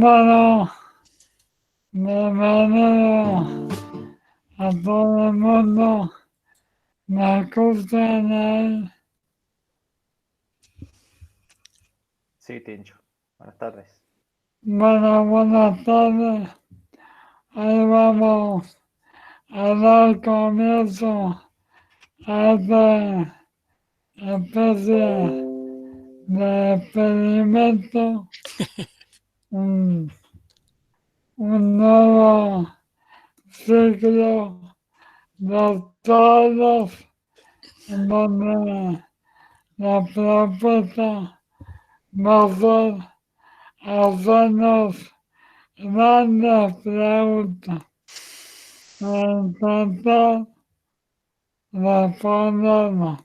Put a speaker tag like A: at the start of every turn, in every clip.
A: Bueno, bienvenido a todo el mundo. ¿Me escuchan ahí?
B: Sí, Tincho. Buenas tardes.
A: Bueno, buenas tardes. Ahí vamos a dar comienzo a esta especie de experimento, un, un nuevo ciclo de todos en donde la propuesta va a ser hacernos grandes preguntas para intentar responderlas.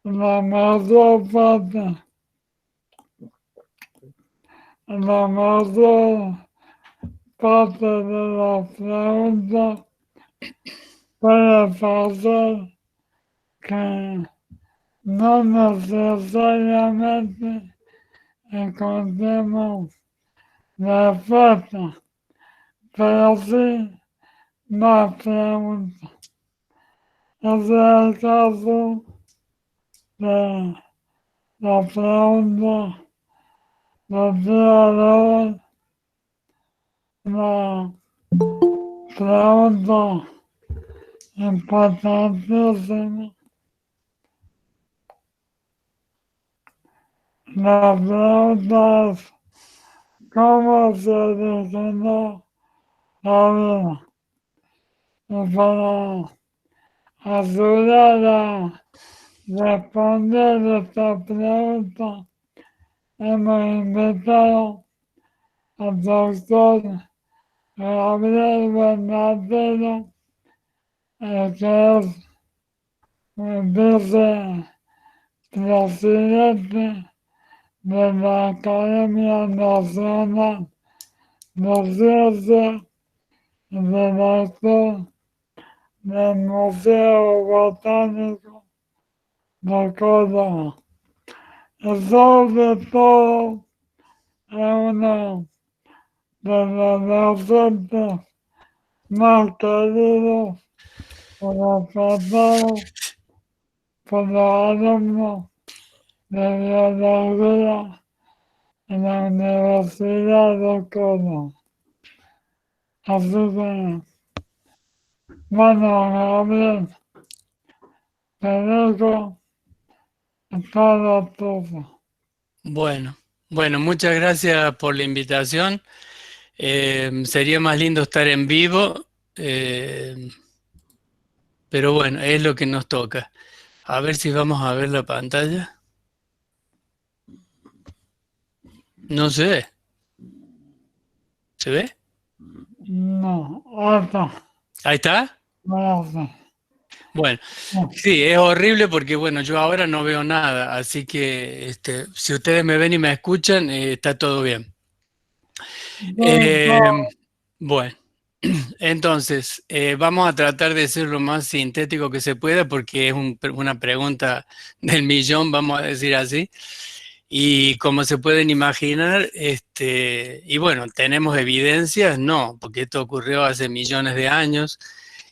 A: La mayor parte, la mayor parte de las preguntas puede pasar que no necesariamente encontremos respuesta, pero sí más preguntas. Ese es el caso de la pregunta del día de hoy, una pregunta importantísima. La pregunta es, ¿cómo se originó la vida? Y para ayudar a responder esta pregunta, hemos invitado al doctor Gabriel Bernardino, que es vicepresidente de la Academia Nacional de Ciencias y director del Museo Botánico de Córdoba. Y sobre todo es uno de los docentes más queridos por los padres, por los alumnos de biología en la Universidad de Córdoba. Así que, bueno, Gabriel, te dejo todo tuyo.
C: Bueno, muchas gracias por la invitación. Sería más lindo estar en vivo, pero bueno, es lo que nos toca. A ver si vamos a ver la pantalla. No se ve. ¿Se ve?
A: No, otra,
C: Ahí está.
A: gracias.
C: Bueno, sí, es horrible porque bueno, yo ahora no veo nada, así que si ustedes me ven y me escuchan, está todo bien. Eh, bueno, entonces, vamos a tratar de ser lo más sintético que se pueda porque es una pregunta del millón, vamos a decir así. Y como se pueden imaginar, y bueno, ¿tenemos evidencias? No, porque esto ocurrió hace millones de años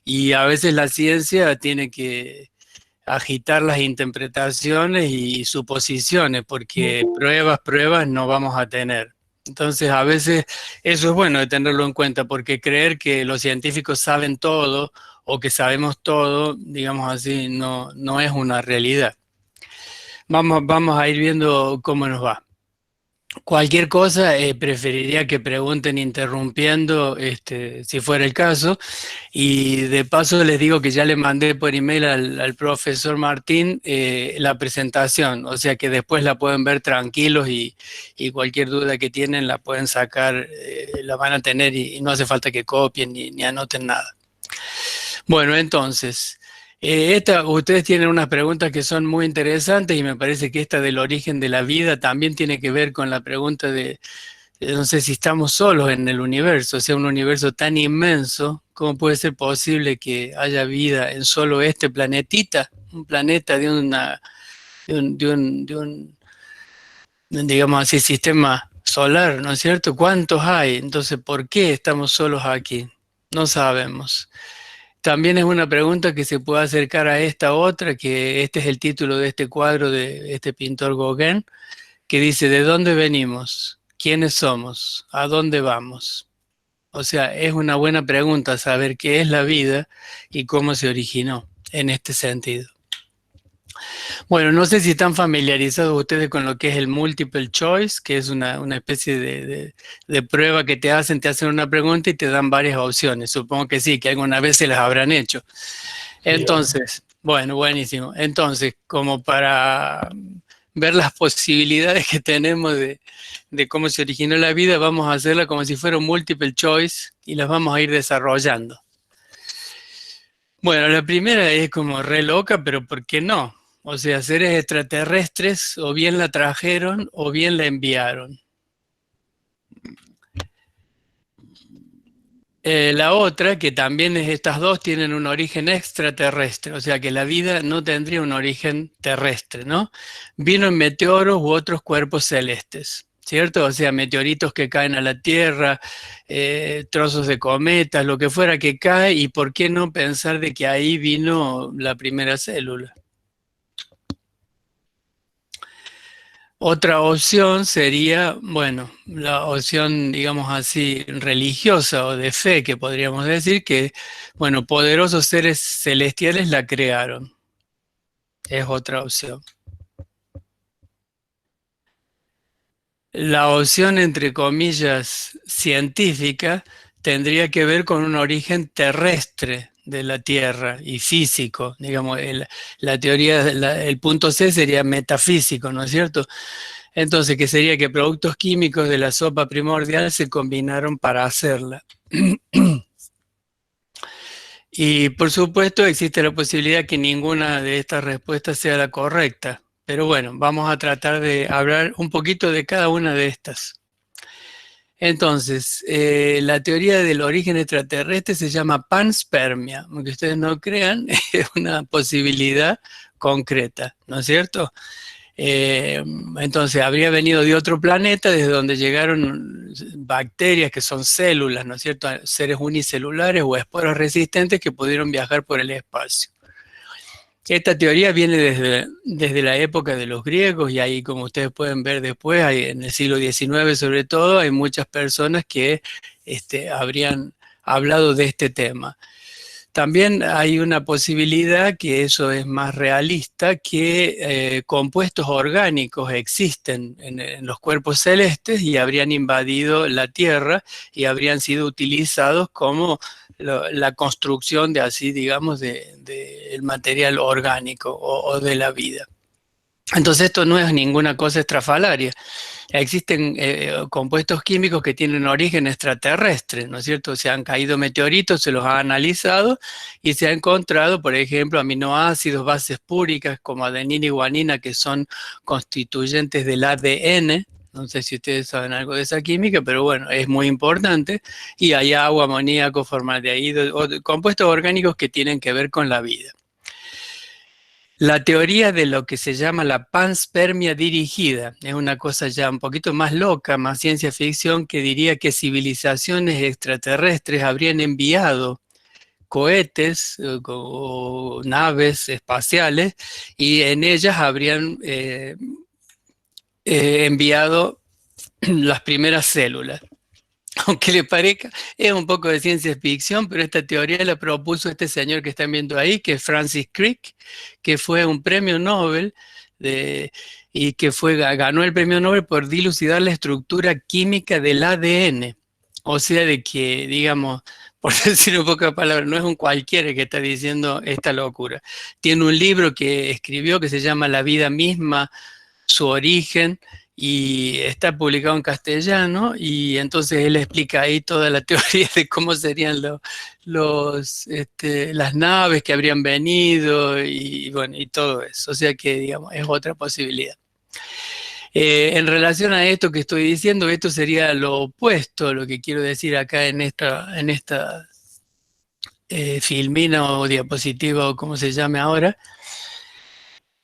C: y a veces la ciencia tiene que agitar las interpretaciones y suposiciones, porque pruebas no vamos a tener. Entonces, a veces eso es bueno de tenerlo en cuenta, porque creer que los científicos saben todo o que sabemos todo, digamos así, no es una realidad. Vamos a ir viendo cómo nos va. Cualquier cosa, preferiría que pregunten interrumpiendo, si fuera el caso. Y de paso les digo que ya le mandé por email al profesor Martín la presentación, o sea que después la pueden ver tranquilos y cualquier duda que tienen la pueden sacar, la van a tener y no hace falta que copien ni anoten nada. Bueno, entonces, ustedes tienen unas preguntas que son muy interesantes y me parece que esta del origen de la vida también tiene que ver con la pregunta de no sé si estamos solos en el universo, o sea, un universo tan inmenso, ¿cómo puede ser posible que haya vida en solo este planetita? Un planeta de un, digamos así, sistema solar, ¿no es cierto? ¿Cuántos hay? Entonces, ¿por qué estamos solos aquí? No sabemos. También es una pregunta que se puede acercar a esta otra, que este es el título de este cuadro de este pintor Gauguin, que dice, ¿de dónde venimos? ¿Quiénes somos? ¿A dónde vamos? O sea, es una buena pregunta saber qué es la vida y cómo se originó en este sentido. Bueno, no sé si están familiarizados ustedes con lo que es el multiple choice, que es una especie de prueba que te hacen una pregunta y te dan varias opciones. Supongo que sí, que alguna vez se las habrán hecho. Entonces, bueno, buenísimo. Entonces, como para ver las posibilidades que tenemos de cómo se originó la vida, vamos a hacerla como si fuera un multiple choice y las vamos a ir desarrollando. Bueno, la primera es como re loca, pero ¿por qué no? O sea, seres extraterrestres o bien la trajeron o bien la enviaron. La otra, que también es estas dos, tienen un origen extraterrestre, o sea que la vida no tendría un origen terrestre, ¿no? Vino en meteoros u otros cuerpos celestes, ¿cierto? O sea, meteoritos que caen a la Tierra, trozos de cometas, lo que fuera que cae, y por qué no pensar de que ahí vino la primera célula. Otra opción sería, bueno, la opción, digamos así, religiosa o de fe, que podríamos decir que, bueno, poderosos seres celestiales la crearon. Es otra opción. La opción, entre comillas, científica, tendría que ver con un origen terrestre de la Tierra y físico. Digamos, la teoría, el punto C sería metafísico, ¿no es cierto? Entonces, que sería que productos químicos de la sopa primordial se combinaron para hacerla. Y por supuesto existe la posibilidad que ninguna de estas respuestas sea la correcta. Pero bueno, vamos a tratar de hablar un poquito de cada una de estas. Entonces, la teoría del origen extraterrestre se llama panspermia. Aunque ustedes no crean, es una posibilidad concreta, ¿no es cierto? Entonces, habría venido de otro planeta desde donde llegaron bacterias que son células, ¿no es cierto? Seres unicelulares o esporas resistentes que pudieron viajar por el espacio. Esta teoría viene desde la época de los griegos y ahí, como ustedes pueden ver después, en el siglo XIX sobre todo, hay muchas personas que habrían hablado de este tema. También hay una posibilidad, que eso es más realista, que compuestos orgánicos existen en los cuerpos celestes y habrían invadido la Tierra y habrían sido utilizados como la construcción de así, digamos, del material orgánico o de la vida. Entonces esto no es ninguna cosa estrafalaria. Existen compuestos químicos que tienen origen extraterrestre, ¿no es cierto? Se han caído meteoritos, se los ha analizado y se ha encontrado, por ejemplo, aminoácidos, bases púricas como adenina y guanina, que son constituyentes del ADN. No sé si ustedes saben algo de esa química, pero bueno, es muy importante. Y hay agua, amoníaco, formaldehído, compuestos orgánicos que tienen que ver con la vida. La teoría de lo que se llama la panspermia dirigida es una cosa ya un poquito más loca, más ciencia ficción, que diría que civilizaciones extraterrestres habrían enviado cohetes o naves espaciales y en ellas habrían enviado las primeras células. Aunque le parezca, es un poco de ciencia ficción, pero esta teoría la propuso este señor que están viendo ahí, que es Francis Crick, que fue un premio Nobel y que ganó el premio Nobel por dilucidar la estructura química del ADN. O sea, de que, digamos, por decir un poco de palabras, no es un cualquiera que está diciendo esta locura. Tiene un libro que escribió que se llama La vida misma, su origen, y está publicado en castellano, y entonces él explica ahí toda la teoría de cómo serían las naves que habrían venido y bueno, y todo eso. O sea que, digamos, es otra posibilidad. En relación a esto que estoy diciendo, esto sería lo opuesto, lo que quiero decir acá en esta filmina o diapositiva o como se llame ahora.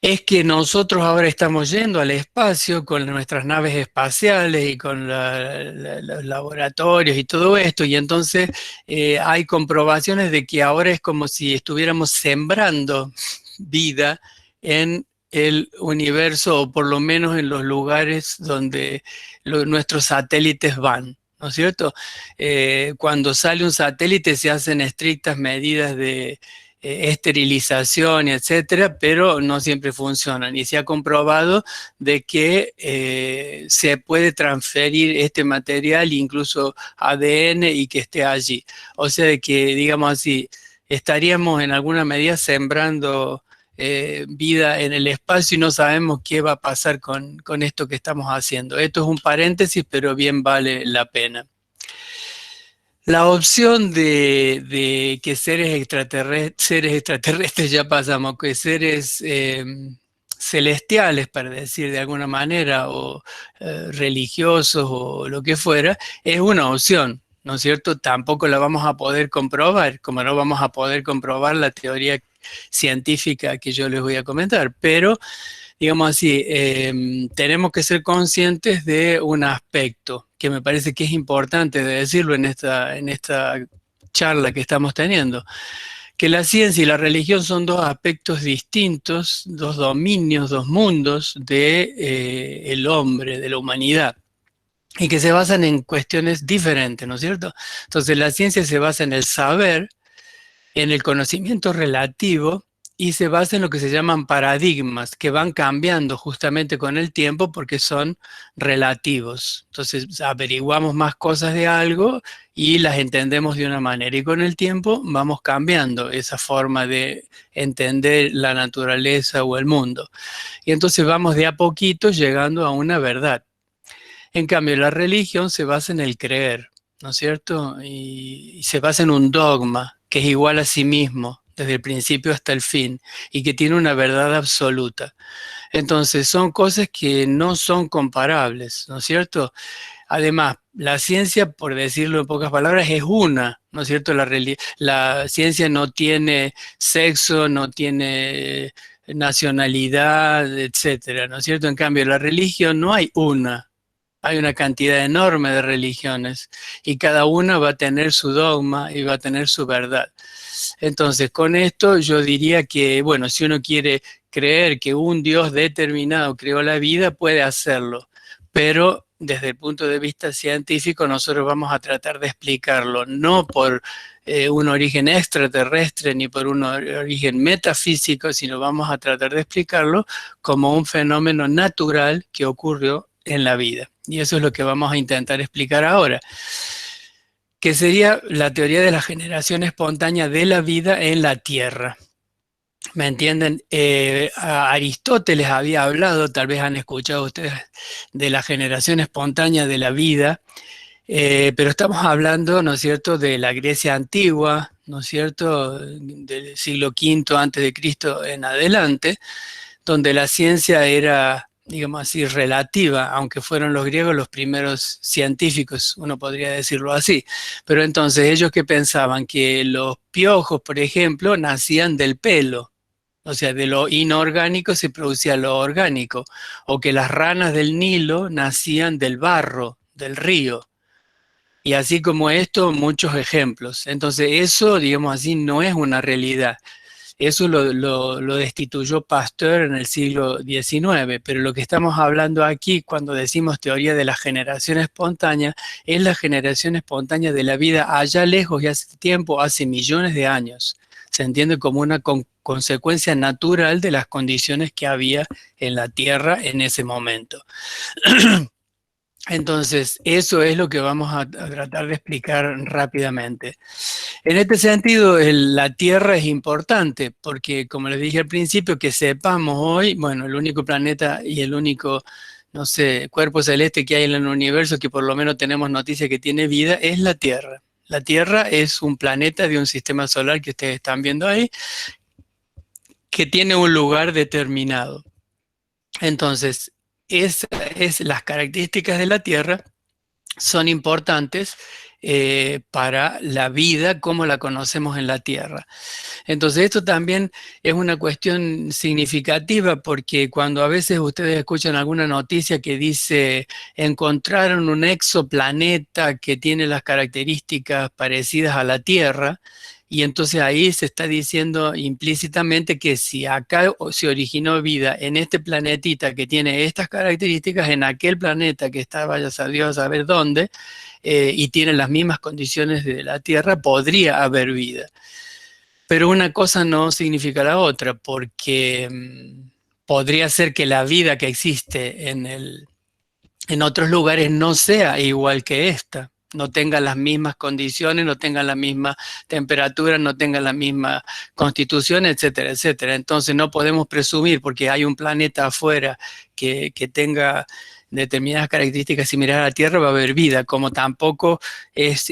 C: es que nosotros ahora estamos yendo al espacio con nuestras naves espaciales y con los laboratorios y todo esto, y entonces hay comprobaciones de que ahora es como si estuviéramos sembrando vida en el universo, o por lo menos en los lugares donde nuestros satélites van, ¿no es cierto? Cuando sale un satélite se hacen estrictas medidas de esterilización, etcétera, pero no siempre funcionan. Y se ha comprobado de que se puede transferir este material, incluso ADN, y que esté allí. O sea, de que, digamos así, estaríamos en alguna medida sembrando vida en el espacio y no sabemos qué va a pasar con esto que estamos haciendo. Esto es un paréntesis, pero bien vale la pena. La opción de que seres extraterrestres ya pasamos, que seres celestiales, para decir de alguna manera, o religiosos o lo que fuera, es una opción, ¿no es cierto? Tampoco la vamos a poder comprobar, como no vamos a poder comprobar la teoría científica que yo les voy a comentar, pero digamos así, tenemos que ser conscientes de un aspecto que me parece que es importante de decirlo en esta charla que estamos teniendo, que la ciencia y la religión son dos aspectos distintos, dos dominios, dos mundos de el hombre, de la humanidad, y que se basan en cuestiones diferentes, ¿no es cierto? Entonces la ciencia se basa en el saber, en el conocimiento relativo, y se basa en lo que se llaman paradigmas, que van cambiando justamente con el tiempo porque son relativos. Entonces averiguamos más cosas de algo y las entendemos de una manera, y con el tiempo vamos cambiando esa forma de entender la naturaleza o el mundo. Y entonces vamos de a poquito llegando a una verdad. En cambio, la religión se basa en el creer, ¿no es cierto? Y se basa en un dogma que es igual a sí mismo desde el principio hasta el fin y que tiene una verdad absoluta. Entonces, son cosas que no son comparables, ¿no es cierto? Además, la ciencia, por decirlo en pocas palabras, es una, ¿no es cierto? La ciencia no tiene sexo, no tiene nacionalidad, etcétera, ¿no es cierto? En cambio, la religión no hay una. Hay una cantidad enorme de religiones y cada una va a tener su dogma y va a tener su verdad. Entonces, con esto yo diría que, bueno, si uno quiere creer que un Dios determinado creó la vida, puede hacerlo, pero desde el punto de vista científico nosotros vamos a tratar de explicarlo, no por un origen extraterrestre ni por un origen metafísico, sino vamos a tratar de explicarlo como un fenómeno natural que ocurrió en la vida. Y eso es lo que vamos a intentar explicar ahora, que sería la teoría de la generación espontánea de la vida en la Tierra. ¿Me entienden? Aristóteles había hablado, tal vez han escuchado ustedes, de la generación espontánea de la vida, pero estamos hablando, ¿no es cierto?, de la Grecia antigua, ¿no es cierto?, del siglo V antes de Cristo en adelante, donde la ciencia era, digamos así, relativa, aunque fueron los griegos los primeros científicos, uno podría decirlo así. Pero entonces ellos que pensaban que los piojos, por ejemplo, nacían del pelo, o sea, de lo inorgánico se producía lo orgánico, o que las ranas del Nilo nacían del barro, del río. Y así como esto, muchos ejemplos. Entonces eso, digamos así, no es una realidad. Eso lo destituyó Pasteur en el siglo XIX, pero lo que estamos hablando aquí cuando decimos teoría de la generación espontánea es la generación espontánea de la vida allá lejos y hace tiempo, hace millones de años. Se entiende como una consecuencia natural de las condiciones que había en la Tierra en ese momento. Entonces, eso es lo que vamos a tratar de explicar rápidamente. En este sentido, la Tierra es importante porque, como les dije al principio, que sepamos hoy, bueno, el único planeta y el único, no sé, cuerpo celeste que hay en el universo que por lo menos tenemos noticia que tiene vida es la Tierra. La Tierra es un planeta de un sistema solar que ustedes están viendo ahí, que tiene un lugar determinado. Entonces, las características de la Tierra son importantes para la vida como la conocemos en la Tierra. Entonces esto también es una cuestión significativa porque cuando a veces ustedes escuchan alguna noticia que dice encontraron un exoplaneta que tiene las características parecidas a la Tierra, y entonces ahí se está diciendo implícitamente que si acá se originó vida en este planetita que tiene estas características, en aquel planeta que está, vaya a Dios a saber dónde, y tiene las mismas condiciones de la Tierra, podría haber vida. Pero una cosa no significa la otra, porque podría ser que la vida que existe en otros lugares no sea igual que esta, no tenga las mismas condiciones, no tenga la misma temperatura, no tenga la misma constitución, etcétera, etcétera. Entonces no podemos presumir porque hay un planeta afuera que tenga determinadas características similares a la Tierra, va a haber vida, como tampoco es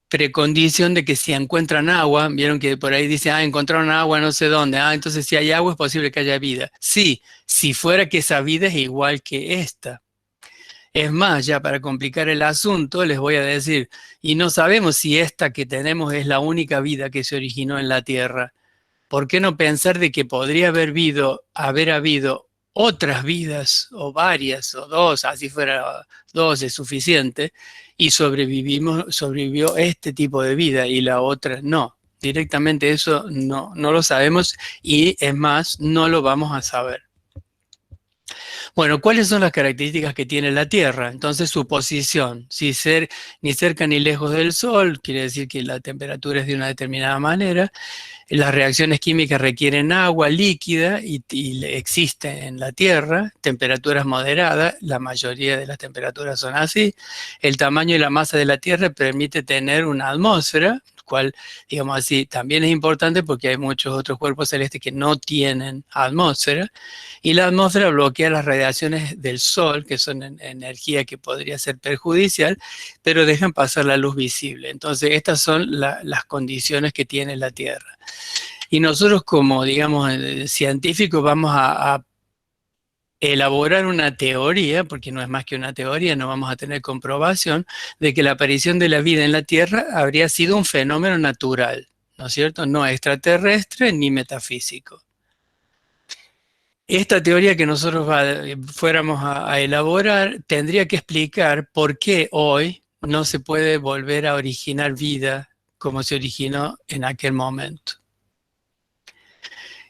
C: precondición de que si encuentran agua, vieron que por ahí dice, encontraron agua no sé dónde, entonces si hay agua es posible que haya vida. Sí, si fuera que esa vida es igual que esta. Es más, ya para complicar el asunto, les voy a decir, y no sabemos si esta que tenemos es la única vida que se originó en la Tierra. ¿Por qué no pensar de que podría haber habido otras vidas, o varias, o dos, así fuera dos es suficiente, y sobrevivió este tipo de vida y la otra no? Directamente eso no lo sabemos y es más, no lo vamos a saber. Bueno, ¿cuáles son las características que tiene la Tierra? Entonces, su posición, si ni cerca ni lejos del Sol, quiere decir que la temperatura es de una determinada manera. Las reacciones químicas requieren agua líquida y existen en la Tierra, temperaturas moderadas, la mayoría de las temperaturas son así. El tamaño y la masa de la Tierra permite tener una atmósfera, cual, digamos así, también es importante porque hay muchos otros cuerpos celestes que no tienen atmósfera, y la atmósfera bloquea las radiaciones del Sol, que son energía que podría ser perjudicial, pero dejan pasar la luz visible. Entonces, estas son las condiciones que tiene la Tierra. Y nosotros como, digamos, científicos vamos a elaborar una teoría, porque no es más que una teoría, no vamos a tener comprobación, de que la aparición de la vida en la Tierra habría sido un fenómeno natural, ¿no es cierto? No extraterrestre ni metafísico. Esta teoría que nosotros fuéramos a elaborar tendría que explicar por qué hoy no se puede volver a originar vida como se originó en aquel momento.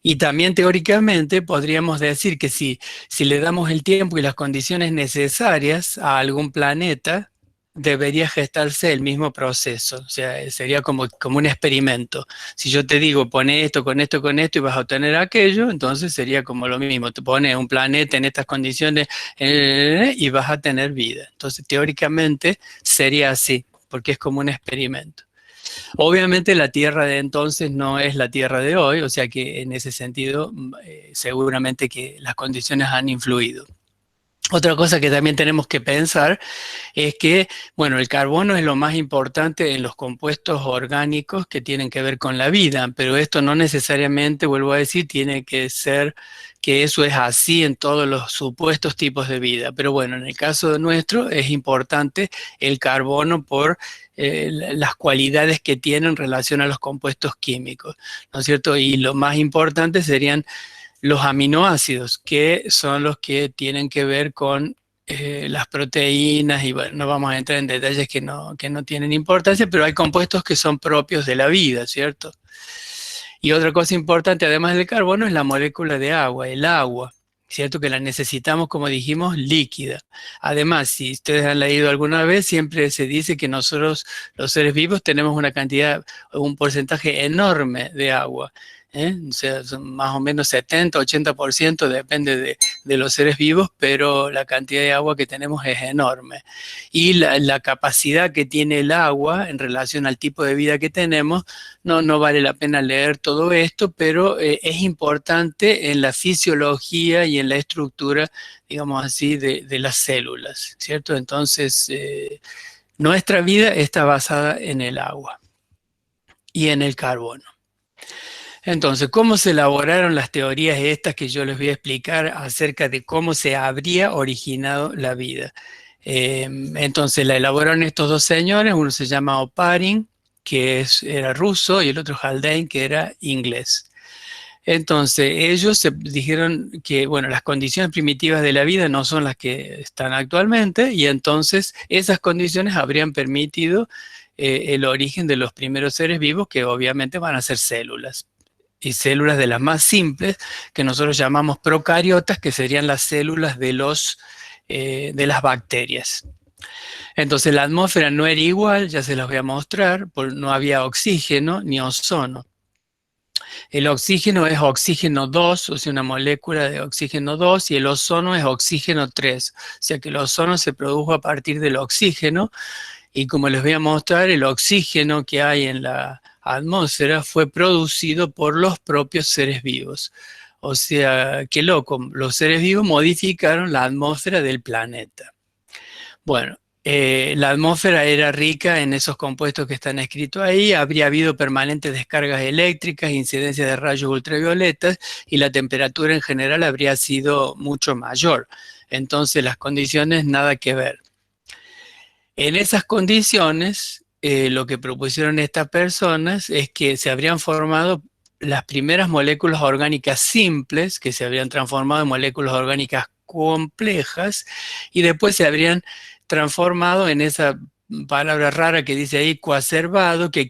C: Y también teóricamente podríamos decir que si le damos el tiempo y las condiciones necesarias a algún planeta, debería gestarse el mismo proceso. O sea, sería como un experimento. Si yo te digo, pone esto, con esto, con esto y vas a obtener aquello, entonces sería como lo mismo. Te pones un planeta en estas condiciones y vas a tener vida. Entonces, teóricamente sería así, porque es como un experimento. Obviamente la Tierra de entonces no es la Tierra de hoy, o sea que en ese sentido seguramente que las condiciones han influido. Otra cosa que también tenemos que pensar es que, bueno, el carbono es lo más importante en los compuestos orgánicos que tienen que ver con la vida, pero esto no necesariamente, vuelvo a decir, tiene que ser que eso es así en todos los supuestos tipos de vida. Pero bueno, en el caso nuestro es importante el carbono por las cualidades que tiene en relación a los compuestos químicos, ¿no es cierto? Y lo más importante serían los aminoácidos, que son los que tienen que ver con las proteínas, y bueno, no vamos a entrar en detalles que no tienen importancia, pero hay compuestos que son propios de la vida, ¿cierto? Y otra cosa importante, además del carbono, es la molécula de agua, el agua, ¿cierto? Que la necesitamos, como dijimos, líquida. Además, si ustedes han leído alguna vez, siempre se dice que nosotros, los seres vivos, tenemos una cantidad, un porcentaje enorme de agua. O sea, son más o menos 70, 80%, depende de los seres vivos, pero la cantidad de agua que tenemos es enorme. Y la capacidad que tiene el agua en relación al tipo de vida que tenemos, no vale la pena leer todo esto, pero es importante en la fisiología y en la estructura, digamos así, de las células, ¿cierto? Entonces, nuestra vida está basada en el agua y en el carbono. Entonces, ¿cómo se elaboraron las teorías estas que yo les voy a explicar acerca de cómo se habría originado la vida? Entonces la elaboraron estos dos señores, uno se llama Oparin, que era ruso, y el otro Haldane, que era inglés. Entonces, ellos se dijeron que, bueno, las condiciones primitivas de la vida no son las que están actualmente, y entonces esas condiciones habrían permitido el origen de los primeros seres vivos, que obviamente van a ser células, y células de las más simples, que nosotros llamamos procariotas, que serían las células de las bacterias. Entonces, la atmósfera no era igual, ya se los voy a mostrar, no había oxígeno ni ozono. El oxígeno es oxígeno 2, o sea, una molécula de oxígeno 2, y el ozono es oxígeno 3. O sea que el ozono se produjo a partir del oxígeno, y como les voy a mostrar, el oxígeno que hay en la atmósfera fue producido por los propios seres vivos. O sea, qué loco, los seres vivos modificaron la atmósfera del planeta. Bueno, la atmósfera era rica en esos compuestos que están escritos ahí, habría habido permanentes descargas eléctricas, incidencia de rayos ultravioletas, y la temperatura en general habría sido mucho mayor. Entonces las condiciones nada que ver. En esas condiciones, lo que propusieron estas personas es que se habrían formado las primeras moléculas orgánicas simples, que se habrían transformado en moléculas orgánicas complejas, y después se habrían transformado en esa palabra rara que dice ahí, coacervado, que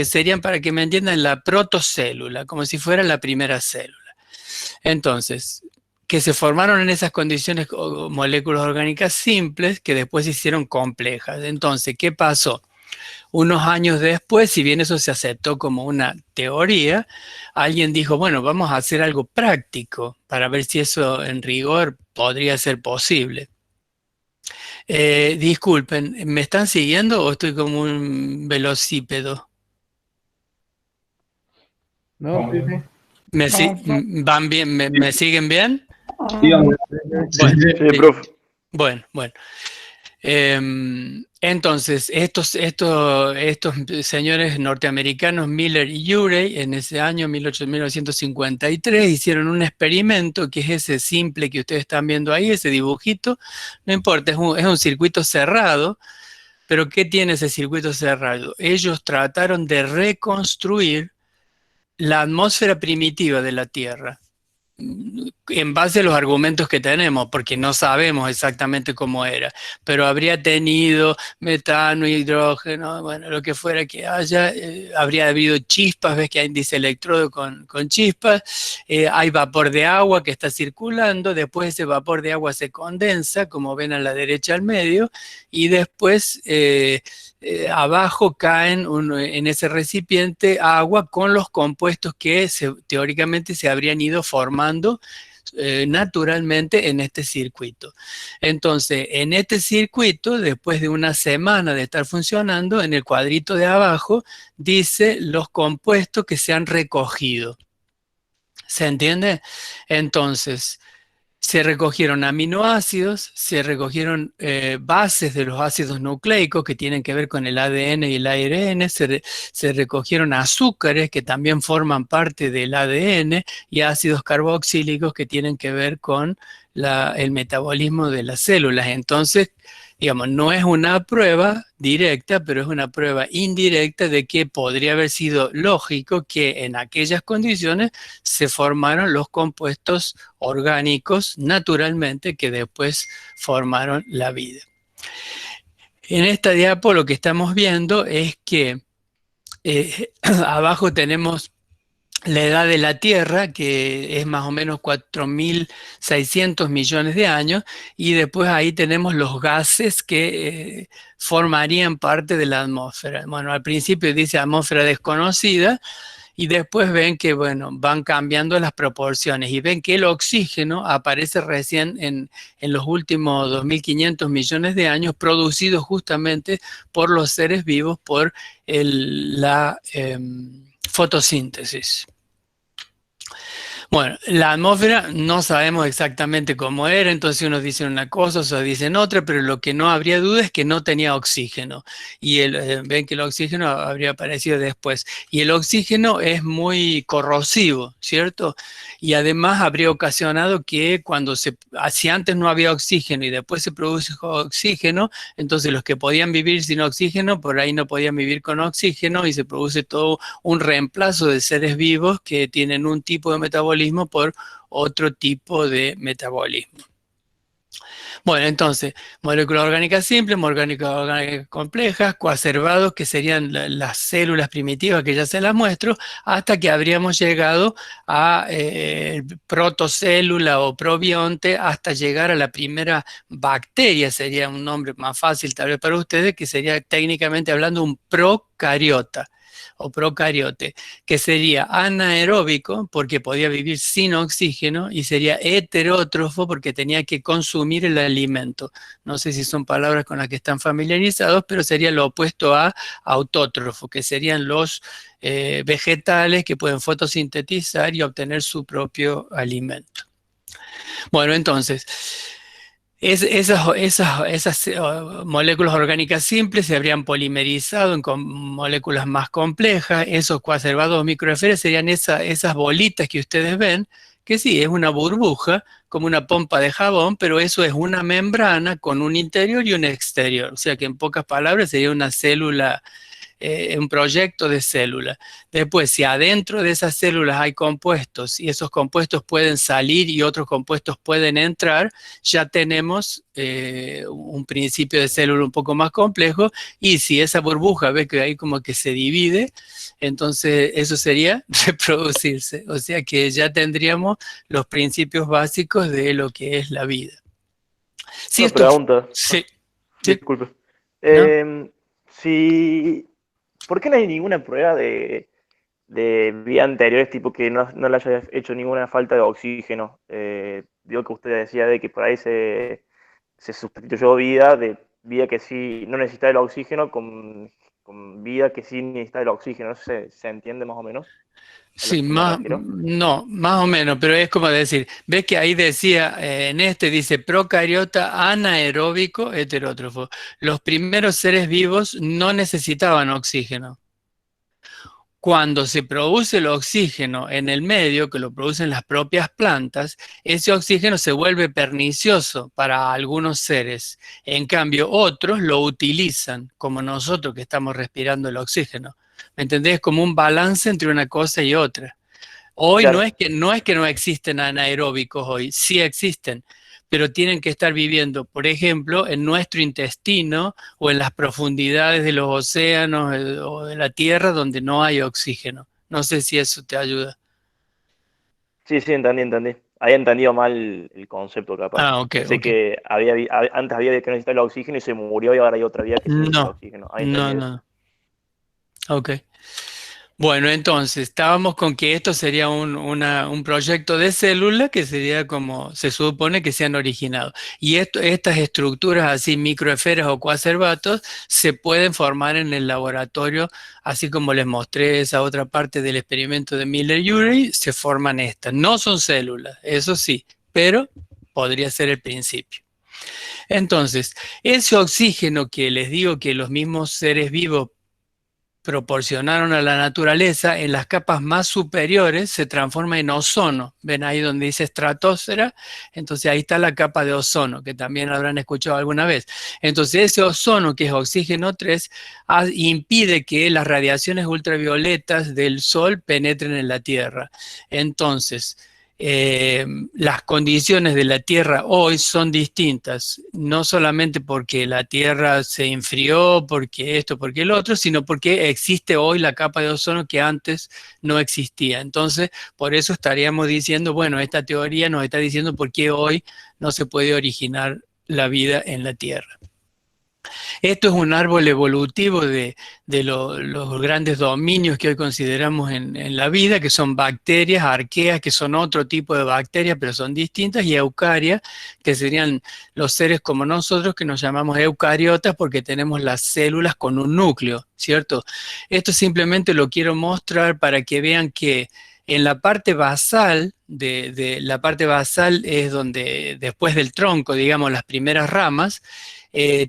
C: serían, para que me entiendan, la protocélula, como si fuera la primera célula. Entonces, que se formaron en esas condiciones moléculas orgánicas simples que después se hicieron complejas. Entonces, ¿qué pasó? Unos años después, si bien eso se aceptó como una teoría, alguien dijo, bueno, vamos a hacer algo práctico para ver si eso en rigor podría ser posible. Disculpen, ¿me están siguiendo o estoy como un velocípedo?
B: No, sí, sí.
C: ¿Van bien? ¿Me siguen bien?
D: Dígame.
C: Bueno,
B: Sí, profe.
C: bueno. Entonces, estos señores norteamericanos, Miller y Urey, en ese año 1953, hicieron un experimento que es ese simple que ustedes están viendo ahí, ese dibujito. No importa, es un circuito cerrado, pero ¿qué tiene ese circuito cerrado? Ellos trataron de reconstruir la atmósfera primitiva de la Tierra en base a los argumentos que tenemos, porque no sabemos exactamente cómo era, pero habría tenido metano, hidrógeno, bueno, lo que fuera que haya, habría habido chispas, ves que hay índice electrodo con chispas, hay vapor de agua que está circulando, después ese vapor de agua se condensa, como ven a la derecha al medio, y después abajo caen en ese recipiente agua con los compuestos que teóricamente se habrían ido formando naturalmente en este circuito. Entonces, en este circuito, después de una semana de estar funcionando, en el cuadrito de abajo dice los compuestos que se han recogido. ¿Se entiende? Entonces, se recogieron aminoácidos, se recogieron bases de los ácidos nucleicos que tienen que ver con el ADN y el ARN, se recogieron azúcares que también forman parte del ADN y ácidos carboxílicos que tienen que ver con el metabolismo de las células. Entonces, digamos, no es una prueba directa, pero es una prueba indirecta de que podría haber sido lógico que en aquellas condiciones se formaron los compuestos orgánicos naturalmente que después formaron la vida. En esta diapo lo que estamos viendo es que abajo tenemos la edad de la Tierra, que es más o menos 4.600 millones de años, y después ahí tenemos los gases que formarían parte de la atmósfera. Bueno, al principio dice atmósfera desconocida, y después ven que, bueno, van cambiando las proporciones, y ven que el oxígeno aparece recién en los últimos 2.500 millones de años, producido justamente por los seres vivos, por la fotosíntesis. Bueno, la atmósfera no sabemos exactamente cómo era, entonces unos dicen una cosa, otros dicen otra, pero lo que no habría duda es que no tenía oxígeno. Y ven que el oxígeno habría aparecido después. Y el oxígeno es muy corrosivo, ¿cierto? Y además habría ocasionado que si antes no había oxígeno y después se produce oxígeno, entonces los que podían vivir sin oxígeno, por ahí no podían vivir con oxígeno y se produce todo un reemplazo de seres vivos que tienen un tipo de metabolismo por otro tipo de metabolismo. Bueno, entonces, moléculas orgánicas simples, moléculas orgánicas complejas, coacervados, que serían las células primitivas que ya se las muestro, hasta que habríamos llegado a protocélula o probionte, hasta llegar a la primera bacteria, sería un nombre más fácil tal vez para ustedes, que sería técnicamente hablando un procariota o procariote, que sería anaeróbico porque podía vivir sin oxígeno y sería heterótrofo porque tenía que consumir el alimento. No sé si son palabras con las que están familiarizados, pero sería lo opuesto a autótrofo, que serían los vegetales que pueden fotosintetizar y obtener su propio alimento. Bueno, entonces, esas moléculas orgánicas simples se habrían polimerizado en moléculas más complejas. Esos coacervados microesferas serían esas bolitas que ustedes ven, que sí, es una burbuja, como una pompa de jabón, pero eso es una membrana con un interior y un exterior. O sea que en pocas palabras sería una célula, un proyecto de célula. Después, si adentro de esas células hay compuestos y esos compuestos pueden salir y otros compuestos pueden entrar, ya tenemos un principio de célula un poco más complejo. Y si esa burbuja ve que ahí como que se divide, entonces eso sería reproducirse. O sea que ya tendríamos los principios básicos de lo que es la vida. Si
D: Una
C: esto,
D: pregunta,
C: sí, sí,
D: disculpe.
C: ¿no?
D: Si, ¿por qué no hay ninguna prueba de vida anteriores, tipo que no le haya hecho ninguna falta de oxígeno? Digo que usted decía de que por ahí se sustituyó vida de vida que sí no necesita el oxígeno con vida que sí necesita el oxígeno. No sé, ¿se entiende más o menos a lo
C: Sí,
D: que me refiero?
C: no, más o menos, pero es como decir, ves que ahí decía, dice procariota anaeróbico heterótrofo. Los primeros seres vivos no necesitaban oxígeno. Cuando se produce el oxígeno en el medio, que lo producen las propias plantas, ese oxígeno se vuelve pernicioso para algunos seres. En cambio, otros lo utilizan, como nosotros que estamos respirando el oxígeno. ¿Me entendés? Como un balance entre una cosa y otra. Hoy
D: Claro.
C: no es que no existen anaeróbicos hoy, sí existen, pero tienen que estar viviendo, por ejemplo, en nuestro intestino o en las profundidades de los océanos o de la tierra donde no hay oxígeno. No sé si eso te ayuda.
D: Sí, sí, entendí. Había entendido mal el concepto, capaz.
C: Ah, ok,
D: Pensé
C: ok.
D: que antes había que necesitar el oxígeno y se murió y ahora hay otra vida que sí necesita el
C: No,
D: oxígeno. Había
C: no,
D: entendido eso.
C: no. Ok. Bueno, entonces, estábamos con que esto sería un proyecto de célula que sería como se supone que se han originado. Y estas estructuras así, microesferas o coacervatos, se pueden formar en el laboratorio, así como les mostré esa otra parte del experimento de Miller-Urey, se forman estas. No son células, eso sí, pero podría ser el principio. Entonces, ese oxígeno que les digo que los mismos seres vivos proporcionaron a la naturaleza, en las capas más superiores se transforma en ozono. Ven ahí donde dice estratosfera, entonces ahí está la capa de ozono, que también habrán escuchado alguna vez. Entonces ese ozono, que es oxígeno 3, impide que las radiaciones ultravioletas del Sol penetren en la Tierra. Entonces, las condiciones de la Tierra hoy son distintas, no solamente porque la Tierra se enfrió, porque esto, porque el otro, sino porque existe hoy la capa de ozono que antes no existía. Entonces, por eso estaríamos diciendo, bueno, esta teoría nos está diciendo por qué hoy no se puede originar la vida en la Tierra. Esto es un árbol evolutivo de los grandes dominios que hoy consideramos en la vida, que son bacterias, arqueas, que son otro tipo de bacterias, pero son distintas, y eucarias, que serían los seres como nosotros, que nos llamamos eucariotas porque tenemos las células con un núcleo, ¿cierto? Esto simplemente lo quiero mostrar para que vean que En la parte basal, la parte basal es donde, después del tronco, digamos, las primeras ramas,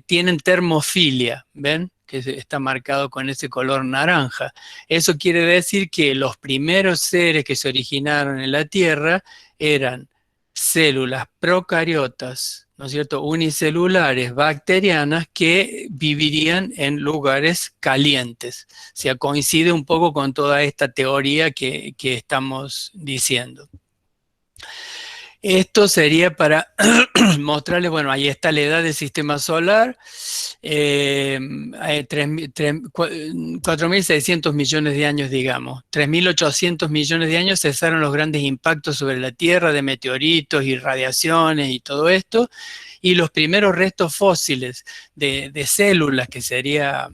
C: tienen termofilia, ¿ven? Está marcado con ese color naranja. Eso quiere decir que los primeros seres que se originaron en la Tierra eran células procariotas, ¿no es cierto?, unicelulares, bacterianas, que vivirían en lugares calientes. O sea, coincide un poco con toda esta teoría que estamos diciendo. Esto sería para mostrarles, bueno, ahí está la edad del sistema solar, 4.600 millones de años, digamos. 3.800 millones de años cesaron los grandes impactos sobre la Tierra de meteoritos y radiaciones y todo esto, y los primeros restos fósiles de células, que sería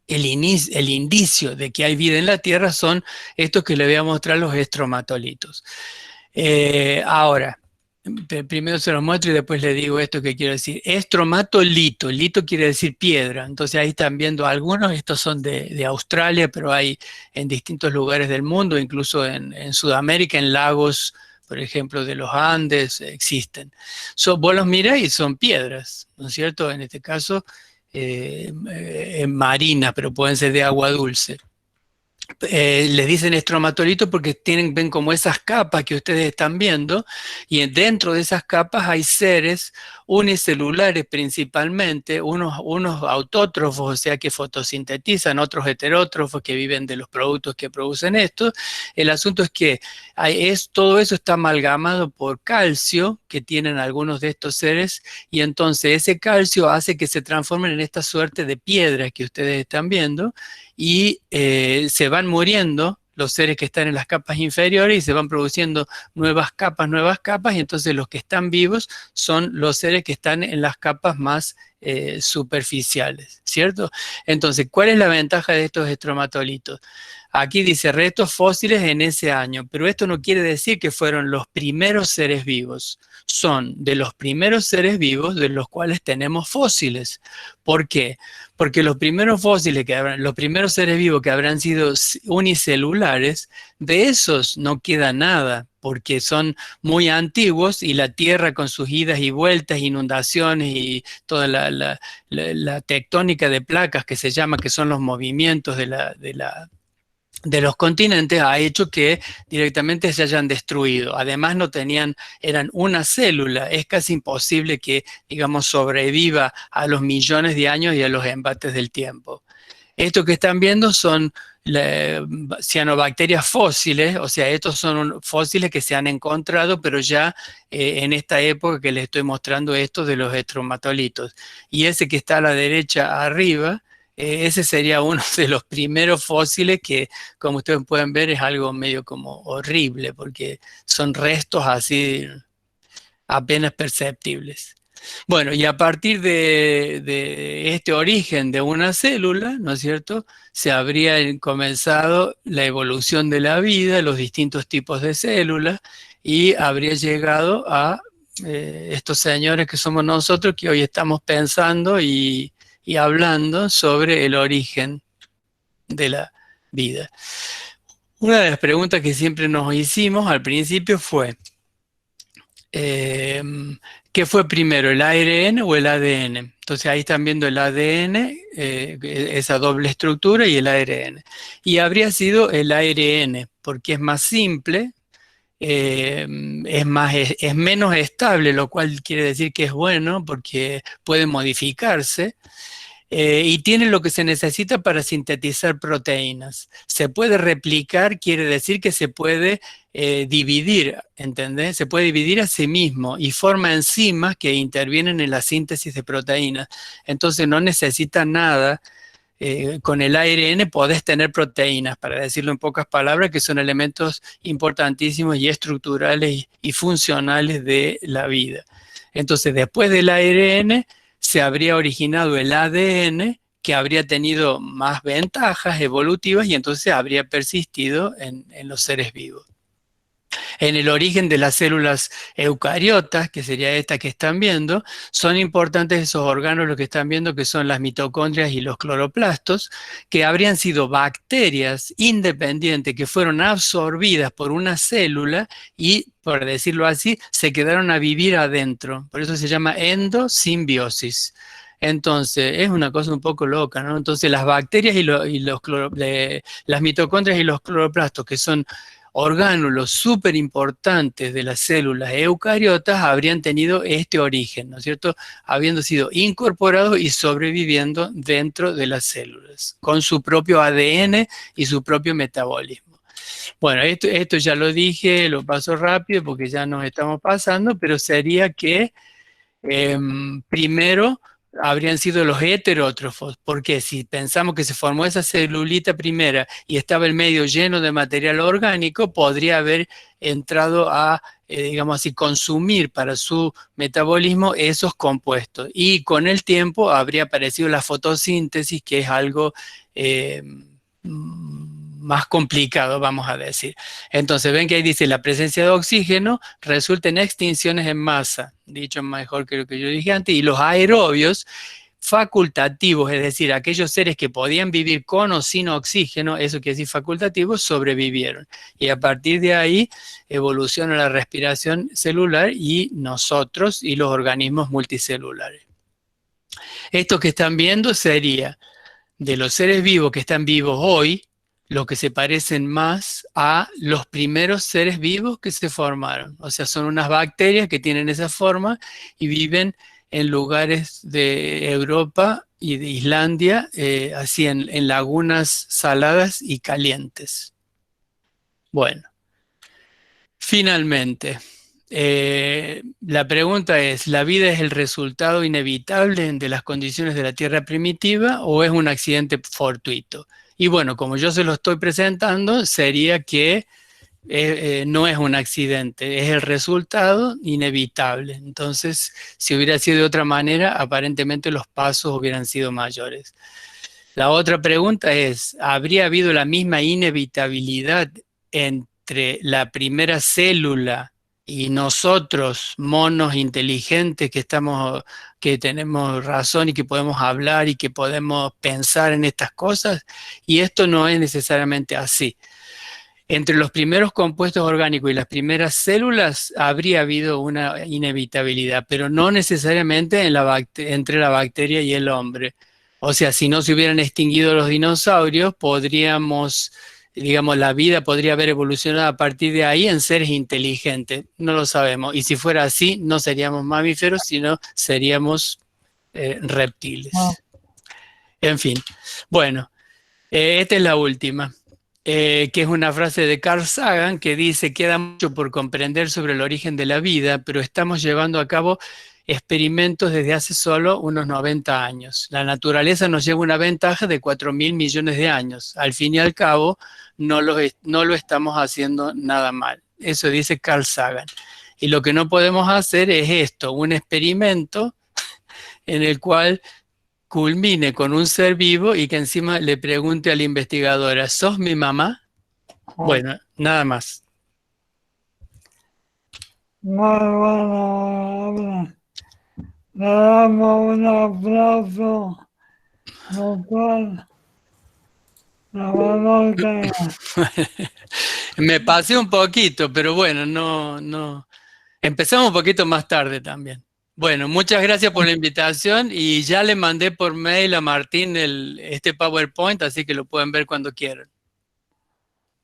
C: el indicio de que hay vida en la Tierra, son estos que les voy a mostrar, los estromatolitos. Ahora, primero se los muestro y después les digo esto que quiero decir. Estromatolito, lito quiere decir piedra, entonces ahí están viendo algunos, estos son de Australia, pero hay en distintos lugares del mundo, incluso en Sudamérica, en lagos, por ejemplo, de los Andes, existen. Vos los mirás y son piedras, ¿no es cierto? En este caso, marinas, pero pueden ser de agua dulce. Les dicen estromatolito porque ven como esas capas que ustedes están viendo, y dentro de esas capas hay seres unicelulares principalmente, unos autótrofos, o sea que fotosintetizan, otros heterótrofos que viven de los productos que producen esto. El asunto es que todo eso está amalgamado por calcio que tienen algunos de estos seres, y entonces ese calcio hace que se transformen en esta suerte de piedras que ustedes están viendo, y se van muriendo los seres que están en las capas inferiores y se van produciendo nuevas capas, y entonces los que están vivos son los seres que están en las capas más superficiales, ¿cierto? Entonces, ¿cuál es la ventaja de estos estromatolitos? Aquí dice restos fósiles en ese año, pero esto no quiere decir que fueron los primeros seres vivos. Son de los primeros seres vivos de los cuales tenemos fósiles. ¿Por qué? Porque los primeros fósiles, los primeros seres vivos que habrán sido unicelulares, de esos no queda nada, porque son muy antiguos y la Tierra, con sus idas y vueltas, inundaciones y toda la tectónica de placas que se llama, que son los movimientos de los continentes, ha hecho que directamente se hayan destruido. Además eran una célula. Es casi imposible que, digamos, sobreviva a los millones de años y a los embates del tiempo. Esto que están viendo son cianobacterias fósiles, o sea, estos son fósiles que se han encontrado, pero ya en esta época que les estoy mostrando esto de los estromatolitos. Y ese que está a la derecha arriba, ese sería uno de los primeros fósiles que, como ustedes pueden ver, es algo medio como horrible, porque son restos así apenas perceptibles. Bueno, y a partir de este origen de una célula, ¿no es cierto?, se habría comenzado la evolución de la vida, los distintos tipos de células, y habría llegado a estos señores que somos nosotros, que hoy estamos pensando y hablando sobre el origen de la vida. Una de las preguntas que siempre nos hicimos al principio fue, ¿qué fue primero, el ARN o el ADN? Entonces ahí están viendo el ADN, esa doble estructura, y el ARN. Y habría sido el ARN, porque es más simple, es menos estable, lo cual quiere decir que es bueno, porque puede modificarse. Y tiene lo que se necesita para sintetizar proteínas. Se puede replicar, quiere decir que se puede dividir, ¿entendés? Se puede dividir a sí mismo y forma enzimas que intervienen en la síntesis de proteínas. Entonces no necesita nada. Con el ARN podés tener proteínas, para decirlo en pocas palabras, que son elementos importantísimos y estructurales y funcionales de la vida. Entonces, después del ARN, se habría originado el ADN, que habría tenido más ventajas evolutivas y entonces habría persistido en los seres vivos. En el origen de las células eucariotas, que sería esta que están viendo, son importantes esos órganos, los que están viendo, que son las mitocondrias y los cloroplastos, que habrían sido bacterias independientes que fueron absorbidas por una célula y, por decirlo así, se quedaron a vivir adentro. Por eso se llama endosimbiosis. Entonces, es una cosa un poco loca, ¿no? Entonces, las bacterias las mitocondrias y los cloroplastos, que son orgánulos súper importantes de las células eucariotas, habrían tenido este origen, ¿no es cierto? Habiendo sido incorporados y sobreviviendo dentro de las células, con su propio ADN y su propio metabolismo. Bueno, esto ya lo dije, lo paso rápido porque ya nos estamos pasando, pero sería que primero habrían sido los heterótrofos, porque si pensamos que se formó esa celulita primera y estaba el medio lleno de material orgánico, podría haber entrado a, digamos así, consumir para su metabolismo esos compuestos. Y con el tiempo habría aparecido la fotosíntesis, que es algo más complicado, vamos a decir. Entonces, ven que ahí dice, la presencia de oxígeno resulta en extinciones en masa, dicho mejor que lo que yo dije antes, y los aerobios facultativos, es decir, aquellos seres que podían vivir con o sin oxígeno, eso quiere decir facultativos, sobrevivieron. Y a partir de ahí evoluciona la respiración celular y nosotros y los organismos multicelulares. Esto que están viendo sería de los seres vivos que están vivos hoy, los que se parecen más a los primeros seres vivos que se formaron. O sea, son unas bacterias que tienen esa forma y viven en lugares de Europa y de Islandia, así en lagunas saladas y calientes. Bueno, finalmente, la pregunta es, ¿la vida es el resultado inevitable de las condiciones de la Tierra primitiva o es un accidente fortuito? Y bueno, como yo se lo estoy presentando, sería que no es un accidente, es el resultado inevitable. Entonces, si hubiera sido de otra manera, aparentemente los pasos hubieran sido mayores. La otra pregunta es, ¿habría habido la misma inevitabilidad entre la primera célula y nosotros, monos inteligentes que tenemos razón y que podemos hablar y que podemos pensar en estas cosas? Y esto no es necesariamente así. Entre los primeros compuestos orgánicos y las primeras células habría habido una inevitabilidad, pero no necesariamente entre la bacteria y el hombre. O sea, si no se hubieran extinguido los dinosaurios, digamos, la vida podría haber evolucionado a partir de ahí en seres inteligentes. No lo sabemos. Y si fuera así, no seríamos mamíferos, sino seríamos reptiles. En fin, bueno, esta es la última. Que es una frase de Carl Sagan que dice, queda mucho por comprender sobre el origen de la vida, pero estamos llevando a cabo experimentos desde hace solo unos 90 años. La naturaleza nos lleva una ventaja de 4.000 millones de años. Al fin y al cabo, no lo estamos haciendo nada mal. Eso dice Carl Sagan. Y lo que no podemos hacer es esto, un experimento en el cual culmine con un ser vivo y que encima le pregunte a la investigadora, ¿sos mi mamá? Bueno, nada más.
A: Muy bueno, le damos un aplauso, doctor. La verdad que
C: Me pasé un poquito, pero bueno, no. Empezamos un poquito más tarde también. Bueno, muchas gracias por la invitación y ya le mandé por mail a Martín este PowerPoint, así que lo pueden ver cuando quieran.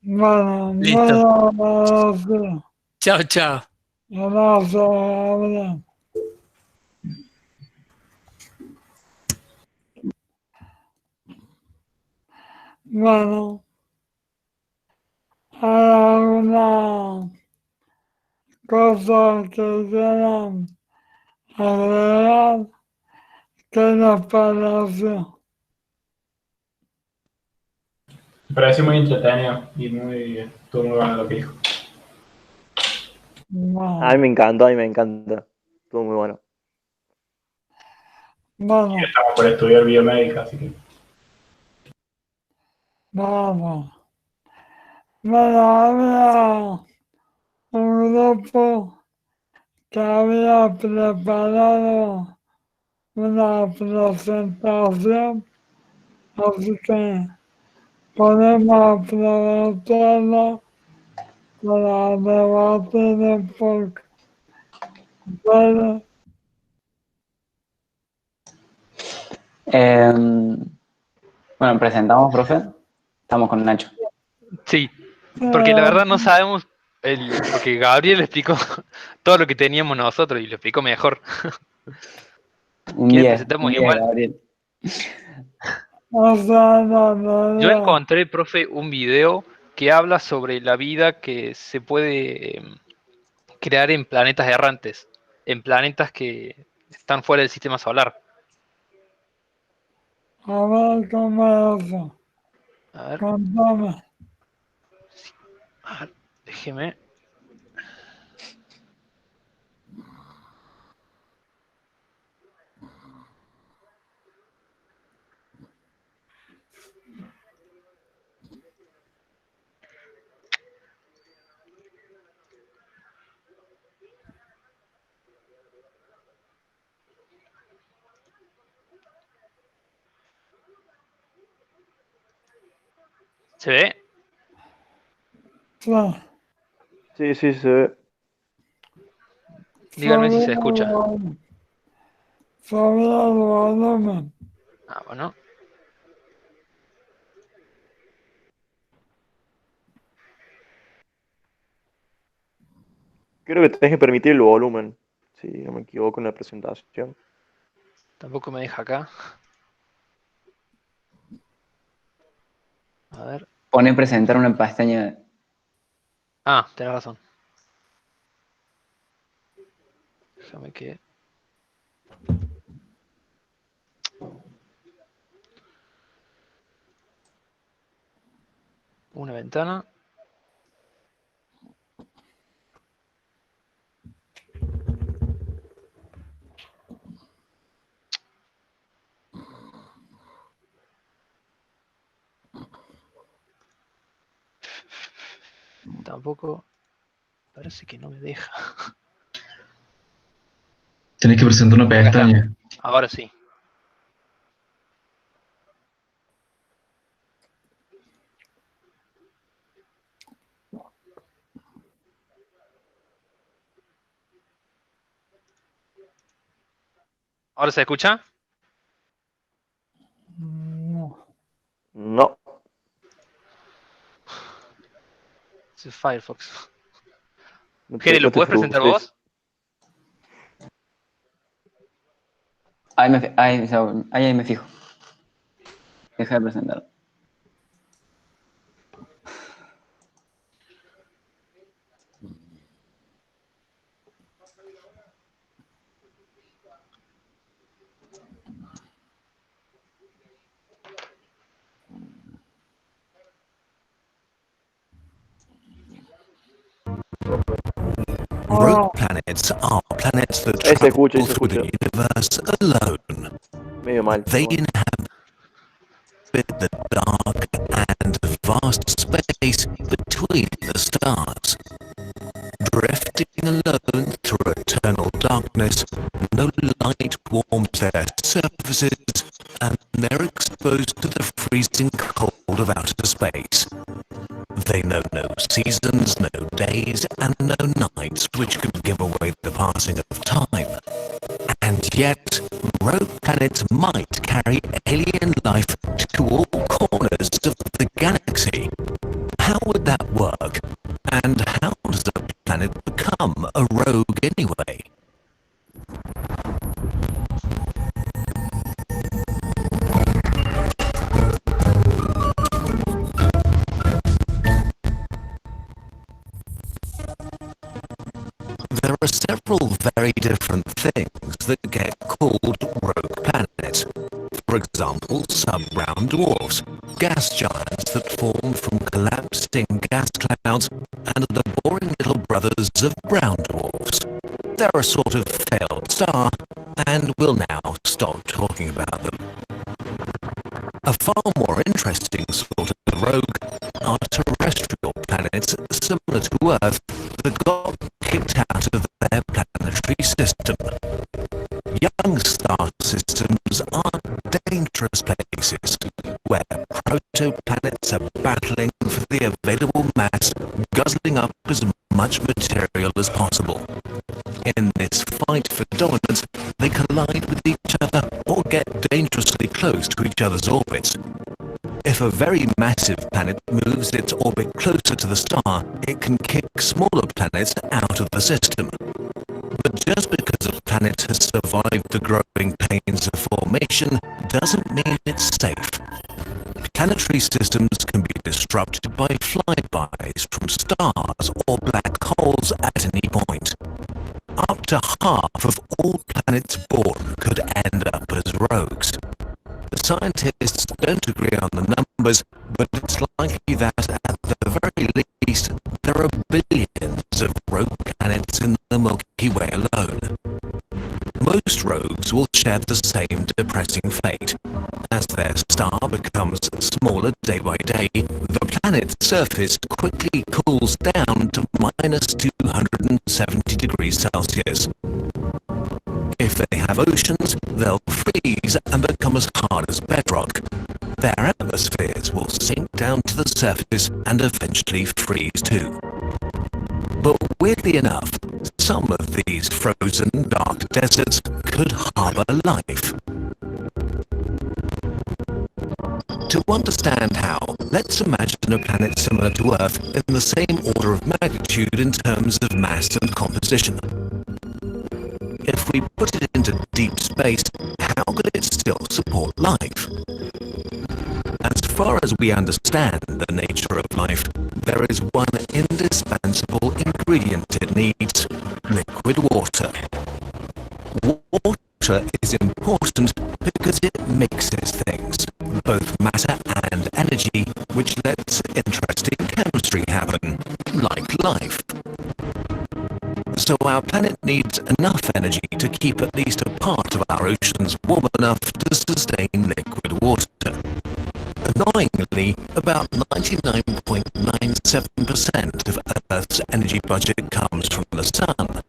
A: bueno,
C: Listo.
A: bueno,
C: Chao, chao.
A: abrazo, abrazo. Bueno, hay alguna cosa que quieran agregar que nos pareció.
B: Me pareció muy entretenido y estuvo muy bueno lo que dijo.
A: Bueno,
D: A mí me encantó, a mí me encanta. Estuvo muy bueno.
A: bueno,
B: Estamos por estudiar biomédica, así que
A: vamos. Bueno, había grupo que había preparado una presentación, así que podemos aprovecharla para debatir un poco. ¿Vale?
E: Bueno, presentamos, profe. Estamos con Nacho.
F: Sí, porque la verdad no sabemos, porque Gabriel explicó todo lo que teníamos nosotros y lo explicó mejor.
E: Un
F: ¿Quiere
E: 10,
F: presentamos
E: un 10,
F: igual?
E: Gabriel.
A: O sea, no,
F: Yo encontré, profe, un video que habla sobre la vida que se puede crear en planetas errantes, en planetas que están fuera del sistema solar.
A: A ver cómo es eso.
F: A ver,
A: Contame.
F: déjeme. ¿Se ve?
A: Sí,
D: Sí, se ve.
F: Díganme si se escucha.
A: Sobre el volumen.
F: Ah, bueno.
D: Creo que tenés que permitir el volumen, si no me equivoco en la presentación.
F: Tampoco me deja acá. A ver.
E: Pone presentar una pestaña.
F: Ah, tenés razón. Déjame que... Una ventana. Tampoco... Parece que no me deja.
B: Tenés que presentar una pestaña.
F: Ahora sí. ¿Ahora se escucha?
A: No.
D: No.
F: Es Firefox.
D: No te,
F: Jere, ¿lo
D: no te
F: puedes presentar
D: frustres.
F: vos?
E: Ahí me fijo. Deja de presentar.
A: Ah,
G: Rogue planets are planets that
D: Ahí se escucha,
G: travel through the universe alone.
D: Medio mal.
G: They
D: pero bueno.
G: inhabit the dark and vast space between the stars. Drifting alone through eternal darkness, no light warms their surfaces, and they're exposed to the freezing cold of outer space. They know no seasons, no days, and no nights, which could give away the passing of time. And yet, rogue planets might carry alien life to all corners of the galaxy. How would that work? And how does a planet become a rogue anyway? There are several very different things that get called rogue planets. For example, sub-brown dwarfs, gas giants that form from collapsing gas clouds and are the boring little brothers of brown dwarfs. They're a sort of failed star, and we'll now stop talking about them. A far more interesting sort of rogue are terrestrial planets similar to Earth that got kicked out of their planetary system. Young star systems are dangerous places where protoplanets are battling for the available mass, guzzling up as much material as possible. In this fight for dominance, they collide with each other or get dangerously close to each other's orbits. If a very massive planet moves its orbit closer to the star, it can kick smaller planets out of the system. But just because a planet has survived the growing pains of formation doesn't mean it's safe. Planetary systems can be disrupted by flybys from stars or black holes at any point. Up to half of all planets born could end up as rogues. The scientists don't agree on the numbers, but it's likely that at the very least there are billions of rogue planets in the Milky Way alone. Most rogues will share the same depressing fate. As their star becomes smaller day by day, the planet's surface quickly cools down to minus 270 degrees Celsius. If they have oceans, they'll freeze and become as hard as bedrock. Their atmospheres will sink down to the surface and eventually freeze too. But weirdly enough, some of these frozen dark deserts could harbor life. To understand how, let's imagine a planet similar to Earth in the same order of magnitude in terms of mass and composition. If we put it into deep space, how could it still support life? As far as we understand the nature of life, there is one indispensable ingredient it needs: liquid water. Water is important because it mixes things, both matter and energy, which lets interesting chemistry happen, like life. So our planet needs enough energy to keep at least a part of our oceans warm enough to sustain liquid water. Annoyingly, about 99.97% of Earth's energy budget comes from the sun.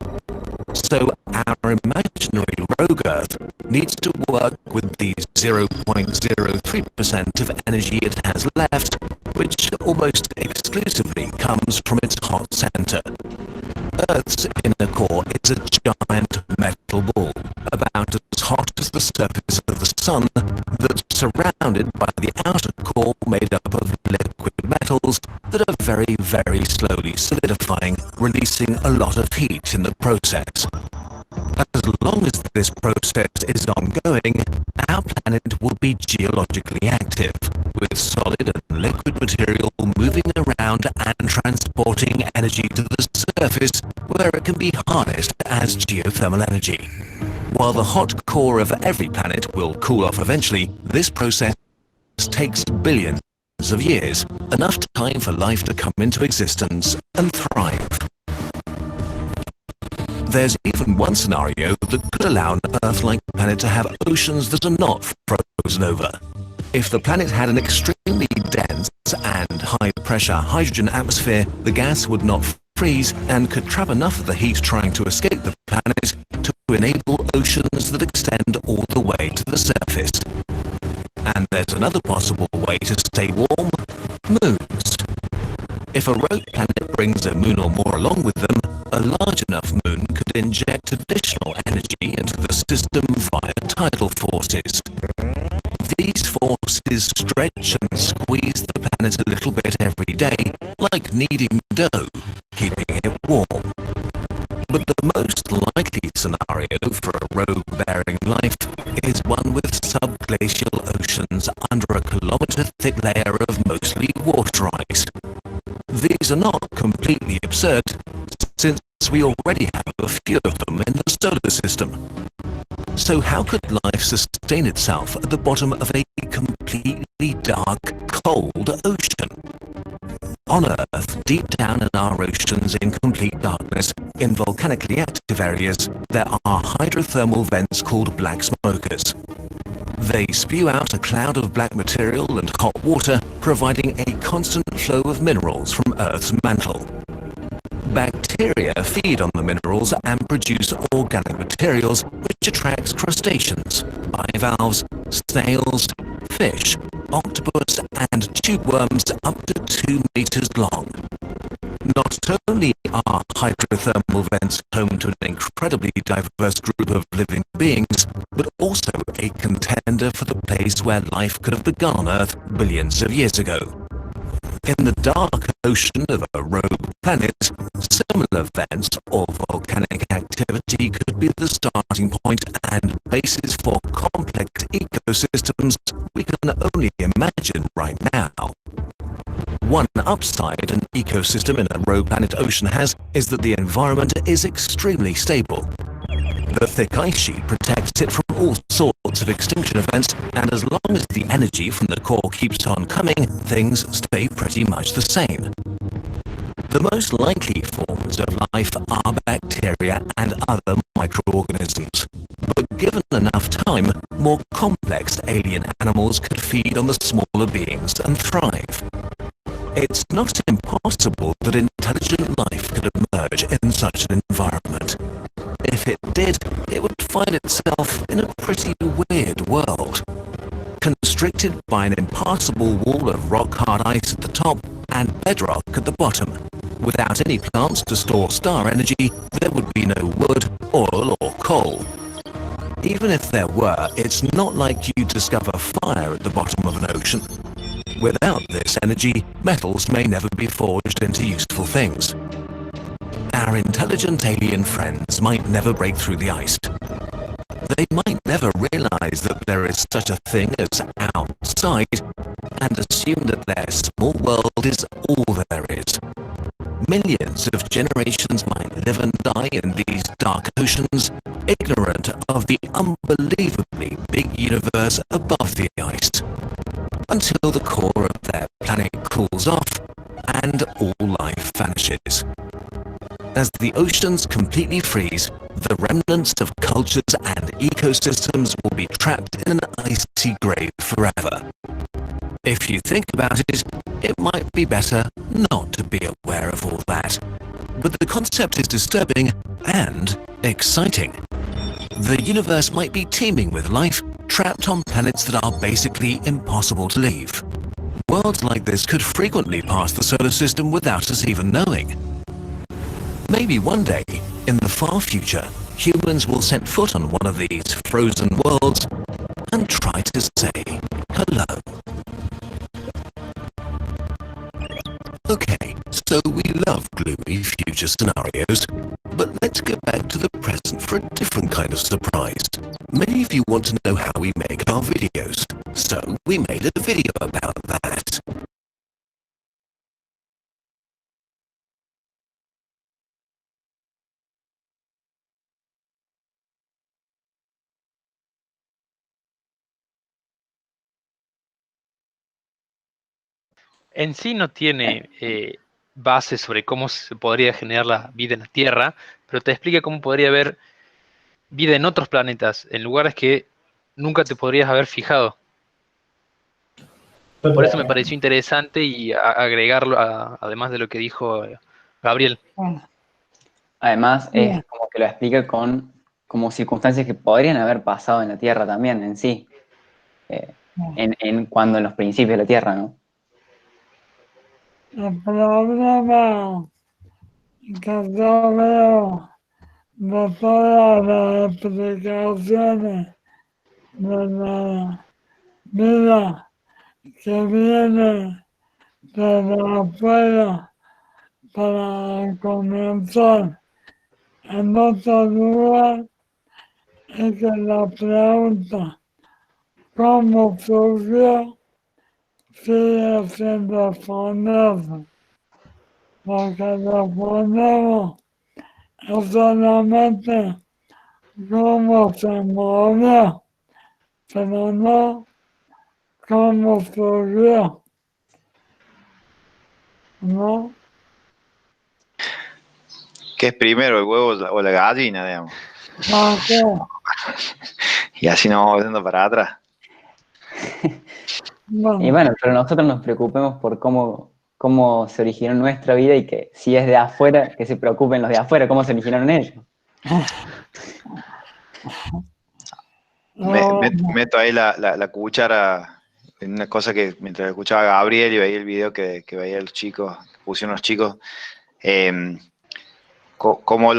G: So our imaginary rogue Earth needs to work with the 0.03% of energy it has left, which almost exclusively comes from its hot center. Earth's inner core is a giant metal ball, about as hot as the surface of the sun, that's surrounded by the outer core made up of liquid metals that are very, very slowly solidifying, releasing a lot of heat in the process. As long as this process is ongoing, our planet will be geologically active, with solid and liquid material moving around and transporting energy to the surface where it can be harnessed as geothermal energy. While the hot core of every planet will cool off eventually, this process takes billions of years, enough time for life to come into existence and thrive. There's even one scenario that could allow an Earth-like planet to have oceans that are not frozen over. If the planet had an extremely dense and high-pressure hydrogen atmosphere, the gas would not freeze and could trap enough of the heat trying to escape the planet to enable oceans that extend all the way to the surface. And there's another possible way to stay warm: moons. If a rogue planet brings a moon or more along with them, a large enough moon could inject additional energy into the system via tidal forces. These forces stretch and squeeze the planet a little bit every day, like kneading dough, keeping it warm. But the most likely scenario for a rogue-bearing life is one with subglacial oceans under a kilometer-thick layer of mostly water ice. These are not completely absurd, since we already have a few of them in the solar system. So how could life sustain itself at the bottom of a completely dark, cold ocean? On Earth, deep down in our oceans in complete darkness, in volcanically active areas, there are hydrothermal vents called black smokers. They spew out a cloud of black material and hot water, providing a constant flow of minerals from Earth's mantle. Bacteria feed on the minerals and produce organic materials which attracts crustaceans, bivalves, snails, fish, octopus and tube worms up to 2 meters long. Not only are hydrothermal vents home to an incredibly diverse group of living beings, but also a contender for the place where life could have begun on Earth billions of years ago. In the dark ocean of a rogue planet, similar vents or volcanic activity could be the starting point and basis for complex ecosystems we can only imagine right now. One upside an ecosystem in a rogue planet ocean has is that the environment is extremely stable. The thick ice sheet protects it from all sorts of extinction events, and as long as the energy from the core keeps on coming, things stay pretty much the same. The most likely forms of life are bacteria and other microorganisms. But given enough time, more complex alien animals could feed on the smaller beings and thrive. It's not impossible that intelligent life could emerge in such an environment. If it did, it would find itself in a pretty weird world. Constricted by an impassable wall of rock-hard ice at the top and bedrock at the bottom. Without any plants to store star energy, there would be no wood, oil or coal. Even if there were, it's not like you'd discover fire at the bottom of an ocean. Without this energy, metals may never be forged into useful things. Our intelligent alien friends might never break through the ice. They might never realize that there is such a thing as outside and assume that their small world is all there is. Millions of generations might live and die in these dark oceans, ignorant of the unbelievably big universe above the ice, until the core of their planet cools off and all life vanishes. As the oceans completely freeze, the remnants of cultures and ecosystems will be trapped in an icy grave forever. If you think about it, it might be better not to be aware of all that. But the concept is disturbing and exciting. The universe might be teeming with life, trapped on planets that are basically impossible to leave. Worlds like this could frequently pass the solar system without us even knowing. Maybe one day, in the far future, humans will set foot on one of these frozen worlds and try to say hello. Okay, so we love gloomy future scenarios, but let's get back to the present for a different kind of surprise. Many of you want to know how we make our videos, so we made a video about that.
F: En sí no tiene base sobre cómo se podría generar la vida en la Tierra, pero te explica cómo podría haber vida en otros planetas, en lugares que nunca te podrías haber fijado. Por eso me pareció interesante y agregarlo, además de lo que dijo Gabriel.
E: Además, es como que lo explica con como circunstancias que podrían haber pasado en la Tierra también en sí, cuando en los principios de la Tierra, ¿no?
A: El problema que yo veo de todas las explicaciones de la vida que viene desde afuera para comenzar en otro lugar es que la pregunta ¿cómo surgió? Sigue sin responderse, porque respondemos es solamente cómo se movió, pero no cómo surgió, ¿no?
H: ¿Qué es primero, el huevo o la gallina, digamos?
A: ¿Para qué?
H: Y así nos vamos volviendo para atrás.
E: Y bueno, pero nosotros nos preocupemos por cómo cómo se originó nuestra vida y que si es de afuera, que se preocupen los de afuera, cómo se originaron ellos.
A: No,
H: Meto ahí la cuchara en una cosa que mientras escuchaba a Gabriel y veía el video que veía los chicos, que pusieron los chicos, cómo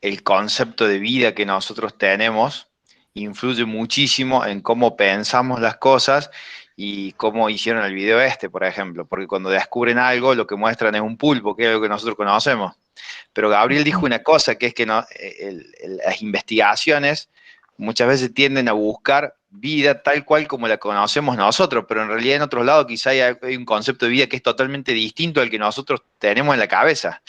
H: el concepto de vida que nosotros tenemos influye muchísimo en cómo pensamos las cosas y cómo hicieron el video por ejemplo, porque cuando descubren algo, lo que muestran es un pulpo, que es algo que nosotros conocemos. Pero Gabriel dijo una cosa, que es que las investigaciones muchas veces tienden a buscar vida tal cual como la conocemos nosotros, pero en realidad en otros lados quizá hay un concepto de vida que es totalmente distinto al que nosotros tenemos en la cabeza.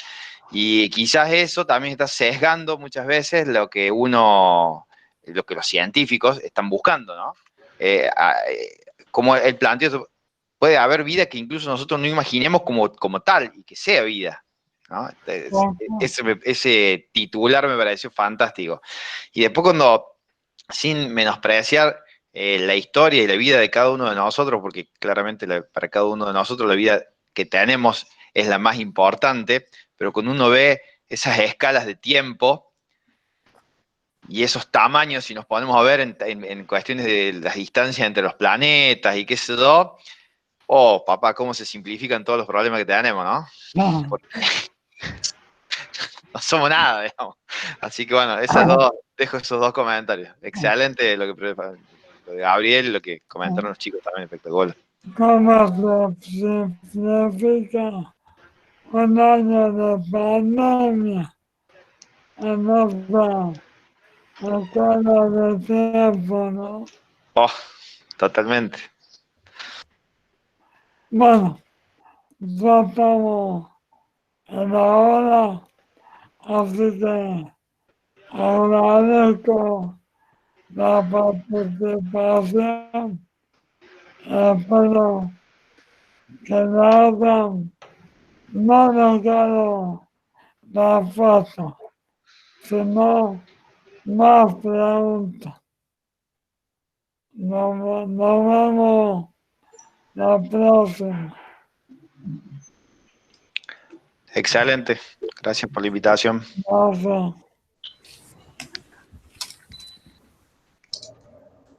H: Y quizás eso también está sesgando muchas veces lo que los científicos están buscando, ¿no? Como el planteo, puede haber vida que incluso nosotros no imaginemos como tal y que sea vida, ¿no? Ese titular me pareció fantástico. Y después cuando, sin menospreciar la historia y la vida de cada uno de nosotros, porque claramente para cada uno de nosotros la vida que tenemos es la más importante, pero cuando uno ve esas escalas de tiempo y esos tamaños, si nos ponemos a ver en cuestiones de las distancias entre los planetas y qué sé yo, oh, papá, cómo se simplifican todos los problemas que tenemos, ¿no?
A: no.
H: Porque no somos nada, digamos. Así que bueno, dejo esos dos comentarios. Excelente lo de Gabriel y lo que comentaron los chicos también, espectacular.
A: ¿Cómo se significa un año de pandemia en esta escuela de teléfono?
H: Oh, totalmente.
A: Bueno, ya estamos en la hora, así que agradezco la participación. Espero que la hagan no dejaron la foto, sino más preguntas. Nos vemos la próxima.
H: Excelente. Gracias por la invitación.
A: Gracias.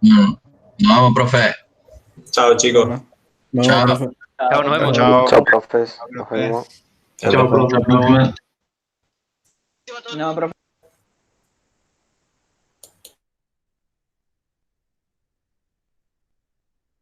I: Nos vemos, profe.
B: Chao, chicos.
I: Chao.
F: Chao, nos vemos.
H: Chao.
D: Chao, profes. Nos vemos.
B: Chao, profe.
I: Chao, profe.
E: No, profe.